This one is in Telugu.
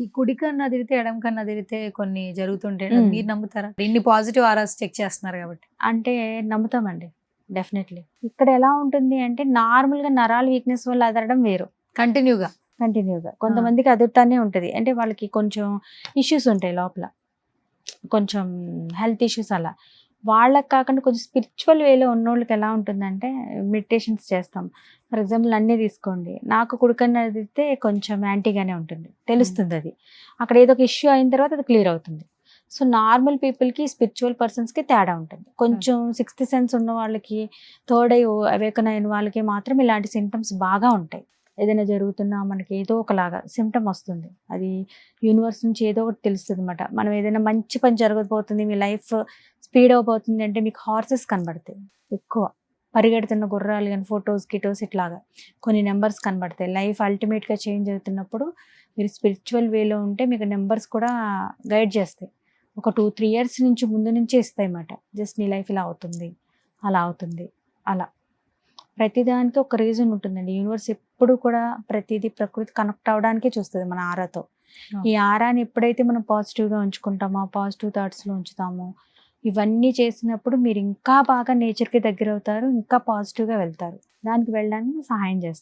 ఈ కుడి కన్ను అదిరితే, ఎడమ కన్ను అదిరితే కొన్ని జరుగుతుంటాయి. అది హ్మ్. మీరు నమ్ముతారా? ఇన్ని పాజిటివ్ ఆరాస్ చెక్ చేస్తున్నారు కాబట్టి. అంటే నమ్ముతామండి. డెఫినెట్‌లీ. ఇక్కడ ఎలా ఉంటుంది అంటే నార్మల్‌గా నరాల వీక్‌నెస్ వల్ల అదరడం వేరు. కంటిన్యూగా. కంటిన్యూగా. కొంతమందికి అదురుతానే ఉంటది. అంటే వాళ్ళకి కొంచెం ఇష్యూస్ ఉంటాయి లోపల. కొంచెం హెల్త్ ఇష్యూస్ అలా. వాళ్ళకి కాకుండా కొంచెం స్పిరిచువల్ వేలో ఉన్నోళ్ళకి ఎలా ఉంటుందంటే మెడిటేషన్స్ చేస్తాం. ఫర్ ఎగ్జాంపుల్ నన్నే తీసుకోండి. నాకు కుడి కన్ను అదిరితే కొంచెం యాంటీగానే ఉంటుంది. తెలుస్తుందది. అక్కడ ఏదో ఒక ఇష్యూ అయిన తర్వాత అది క్లియర్ అవుతుంది. సో, నార్మల్ పీపుల్‌కి, స్పిరిచువల్ పర్సన్స్‌కి తేడా ఉంటుంది. కొంచెం సిక్స్త్ సెన్స్ ఉన్న వాళ్ళకి, థర్డ్ ఐ అవేకన్ అయిన వాళ్ళకి మాత్రం ఇలాంటి సింప్టమ్స్ బాగా ఉంటాయి. ఏదైనా జరుగుతున్నా మనకి ఏదో ఒకలాగా సిమ్టమ్ వస్తుంది. అది యూనివర్స్ నుంచి ఏదో ఒకటి తెలుస్తదనమాట. మనం ఏదైనా మంచి పని జరగబోతుంది, మీ లైఫ్ స్పీడ్ అవ్వబోతుంది అంటే మీకు హార్సెస్ కనబడతాయి ఎక్కువ. పరిగెడుతున్న గుర్రాలు గాని, ఫోటోస్, గిటోస్ ఇట్లాగా కొన్ని నంబర్స్ కనబడతాయి. లైఫ్ అల్టిమేట్‌గా చేంజ్ అవుతున్నప్పుడు మీరు స్పిరిచువల్ వేలో ఉంటే మీకు నంబర్స్ కూడా గైడ్ చేస్తాయి. ఒక 2, 3 ఇయర్స్ నుంచి ముందు నుంచే ఇస్తాయన్నమాట. జస్ట్ నీ లైఫ్ ఇలా అవుతుంది, అలా అవుతుంది, అలా. ప్రతిదానికి ఒక రీజన్ ఉంటుందండి. యూనివర్స్ ఎప్పుడు కూడా ప్రతీదీ ప్రకృతి కనెక్ట్ అవ్వడానికే చూస్తది మన ఆరాతో. ఈ ఆరాని ఎప్పుడైతే మనం పాజిటివ్‌గా ఉంచుకుంటామో, పాజిటివ్ థాట్స్‌లో ఉంచుతామో, ఇవన్నీ చేసినప్పుడు మీరు ఇంకా బాగా నేచర్‌కి దగ్గరవుతారు. ఇంకా పాజిటివ్‌గా వెళ్తారు. దానికి వెళ్ళడానికి సహాయం చేస్తుంది.